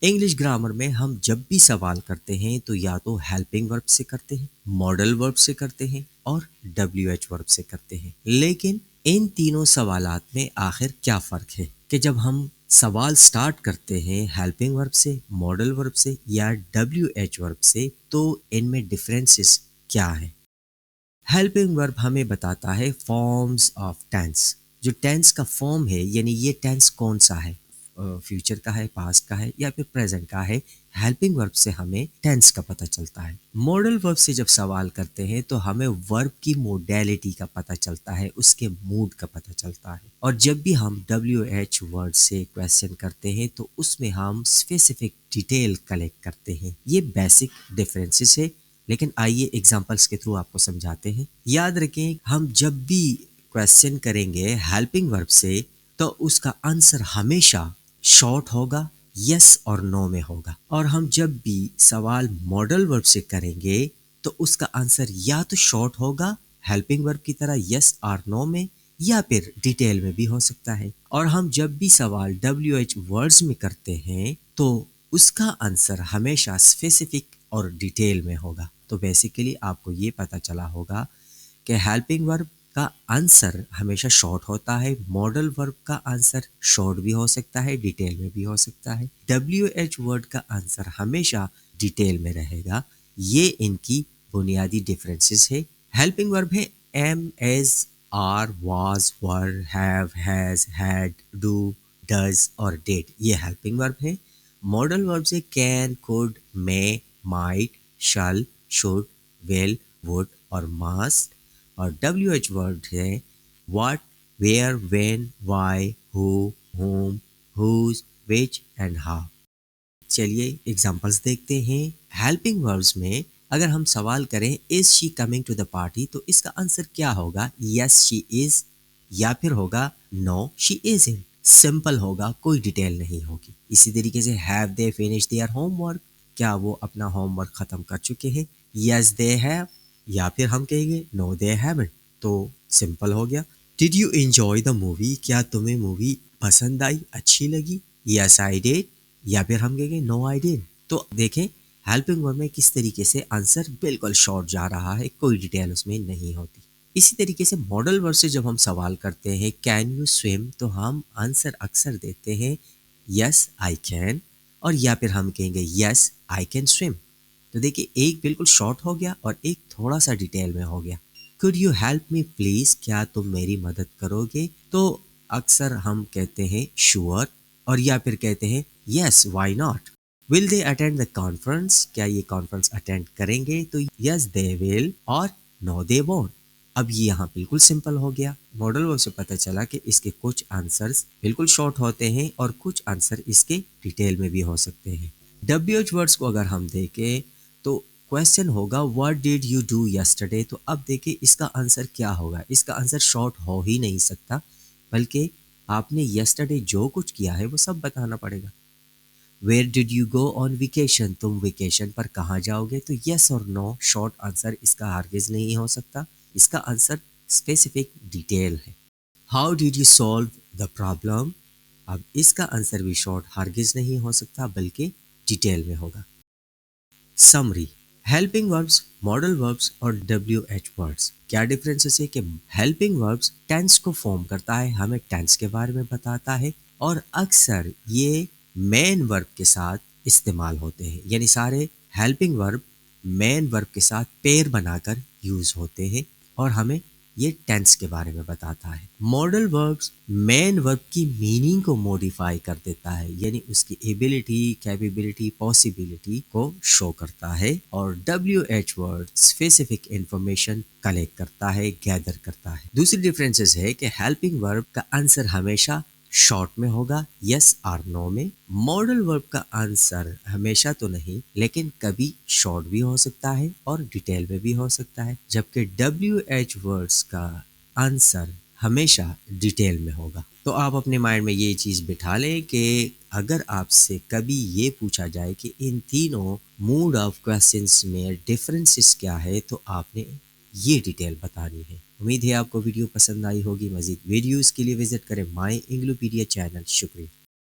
English grammar میں ہم جب بھی سوال کرتے ہیں تو یا تو ہیلپنگ ورب سے کرتے ہیں، ماڈل ورب سے کرتے ہیں اور ڈبلیو ایچ ورب سے کرتے ہیں۔ لیکن ان تینوں سوالات میں آخر کیا فرق ہے کہ جب ہم سوال سٹارٹ کرتے ہیں ہیلپنگ ورب سے، ماڈل ورب سے یا ڈبلیو ایچ ورب سے تو ان میں ڈفرینسز کیا ہیں؟ ہیلپنگ ورب ہمیں بتاتا ہے فارمز آف ٹینس، جو ٹینس کا فارم ہے، یعنی یہ ٹینس کون سا ہے، فیوچر کا ہے، پاسٹ کا ہے یا پھر پریزنٹ کا ہے۔ ہیلپنگ ورب سے ہمیں ٹینس کا پتہ چلتا ہے۔ ماڈل ورب سے جب سوال کرتے ہیں تو ہمیں ورب کی موڈیلٹی کا پتہ چلتا ہے، اس کے موڈ کا پتہ چلتا ہے۔ اور جب بھی ہم ڈبلیو ایچ ورڈ سے کویسچن کرتے ہیں تو اس میں ہم اسپیسیفک ڈیٹیل کلیکٹ کرتے ہیں۔ یہ بیسک ڈفرینسز ہے، لیکن آئیے ایگزامپلس کے تھرو آپ کو سمجھاتے ہیں۔ یاد رکھیں، ہم جب بھی کویسچن کریں گے ہیلپنگ ورب سے تو اس کا آنسر ہمیشہ شارٹ ہوگا، یس اور نو میں ہوگا۔ اور ہم جب بھی سوال ماڈل ورب سے کریں گے تو اس کا آنسر یا تو شارٹ ہوگا ہیلپنگ ورب کی طرح یس اور نو میں، یا پھر ڈیٹیل میں بھی ہو سکتا ہے۔ اور ہم جب بھی سوال ڈبلیو ایچ ورڈز میں کرتے ہیں تو اس کا آنسر ہمیشہ اسپیسیفک اور ڈیٹیل میں ہوگا۔ تو بیسیکلی آپ کو یہ پتہ چلا ہوگا کہ ہیلپنگ ورب کا آنسر ہمیشہ شارٹ ہوتا ہے، ماڈل ورب کا آنسر شارٹ بھی ہو سکتا ہے، ڈیٹیل میں بھی ہو سکتا ہے، ڈبلیو ایچ ورڈ کا آنسر ہمیشہ ڈیٹیل میں رہے گا۔ یہ ان کی بنیادی ڈفرینسز ہے۔ ہیلپنگ ورب ہے am, is, are, was, were, have, has, had, do, does اور ڈیڈ، یہ ہیلپنگ ورب ہے۔ ماڈل ورب سے can, could, may, might, shall, should, will, would اور ماسٹ۔ اور ڈبلیو ایچ ورڈ ہے what, where, when, why, who, whom, whose, which and how. چلیے examples دیکھتے ہیں۔ ہیلپنگ وربز میں اگر ہم سوال کریں is she coming to the party تو اس کا آنسر کیا ہوگا؟ یس شی از، یا پھر ہوگا نو شی ازنٹ۔ سمپل ہوگا، کوئی ڈیٹیل نہیں ہوگی۔ اسی طریقے سے have they finish their home work, کیا وہ اپنا ہوم ورک ختم کر چکے ہیں؟ یس دے ہیو، یا پھر ہم کہیں گے نو دے ہیونٹ، تو سمپل ہو گیا۔ Did you enjoy the movie, کیا تمہیں مووی پسند آئی، اچھی لگی؟ یس آئی ڈیڈ، یا پھر ہم کہیں گے نو آئی ڈیڈ۔ تو دیکھیں ہیلپنگ ورب میں کس طریقے سے آنسر بالکل شارٹ جا رہا ہے، کوئی ڈیٹیل اس میں نہیں ہوتی۔ اسی طریقے سے ماڈل ورب سے جب ہم سوال کرتے ہیں کین یو سویم تو ہم آنسر اکثر دیتے ہیں یس آئی کین، اور یا پھر ہم کہیں گے یس آئی کین سویم۔ تو دیکھیے ایک بالکل شارٹ ہو گیا اور ایک تھوڑا سا ڈیٹیل میں ہو گیا۔ could you help me please، کیا تم میری مدد کرو گے؟ تو اکثر ہم کہتے ہیں sure، اور یا پھر کہتے ہیں yes why not۔ will they attend the conference، کیا یہ کانفرنس اٹینڈ کریں گے؟ تو yes they will اور no they won't۔ اب یہ یہاں بالکل سمپل ہو گیا۔ ماڈل ورب سے پتہ چلا کہ اس کے کچھ آنسرز بالکل شارٹ ہوتے ہیں اور کچھ آنسر اس کے ڈیٹیل میں بھی ہو سکتے ہیں۔ ڈبلیو ایچ ورڈس کو اگر ہم دیکھیں تو کویسچن ہوگا what did you do yesterday, تو اب دیکھیں اس کا آنسر کیا ہوگا؟ اس کا آنسر شارٹ ہو ہی نہیں سکتا، بلکہ آپ نے یسٹرڈے جو کچھ کیا ہے وہ سب بتانا پڑے گا۔ Where did you go on vacation, تم ویکیشن پر کہاں جاؤ گے؟ تو یس اور نو شارٹ آنسر اس کا ہرگز نہیں ہو سکتا، اس کا آنسر اسپیسیفک ڈیٹیل ہے۔ How did you solve the problem, اب اس کا آنسر بھی شارٹ ہرگز نہیں ہو سکتا بلکہ ڈیٹیل میں ہوگا۔ Summary, helping verbs, model verbs اور ڈبلیو ایچ ورڈز کیا ڈفرینسز ہے کہ ہیلپنگ وربز ٹینس کو فارم کرتا ہے، ہمیں ٹینس کے بارے میں بتاتا ہے، اور اکثر یہ مین ورب کے ساتھ استعمال ہوتے ہیں، یعنی سارے ہیلپنگ ورب مین ورب کے ساتھ پیر بنا کر یوز ہوتے ہیں، اور ہمیں یہ ٹینس کے بارے میں بتاتا ہے۔ ماڈل وربز مین ورب کی میننگ کو موڈیفائی کر دیتا ہے، یعنی اس کی ایبلٹی، کیپیبلٹی، پاسبلٹی کو شو کرتا ہے، اور W H word specific information collect کرتا ہے، گیدر کرتا ہے۔ دوسری ڈفرینسز ہے کہ ہیلپنگ ورب کا آنسر ہمیشہ شارٹ میں ہوگا، یس اور نو میں۔ ماڈل ورب کا آنسر ہمیشہ تو نہیں لیکن کبھی شارٹ بھی ہو سکتا ہے اور ڈیٹیل میں بھی ہو سکتا ہے، جبکہ ڈبلیو ایچ ورڈز کا آنسر ہمیشہ ڈیٹیل میں ہوگا۔ تو آپ اپنے مائنڈ میں یہ چیز بٹھا لیں کہ اگر آپ سے کبھی یہ پوچھا جائے کہ ان تینوں موڈ آف کویسچنس میں ڈفرینسز کیا ہے تو آپ نے یہ ڈیٹیل بتانی ہے۔ امید ہے آپ کو ویڈیو پسند آئی ہوگی۔ مزید ویڈیوز کے لیے وزٹ کریں مائی انگلوپیڈیا چینل۔ شکریہ۔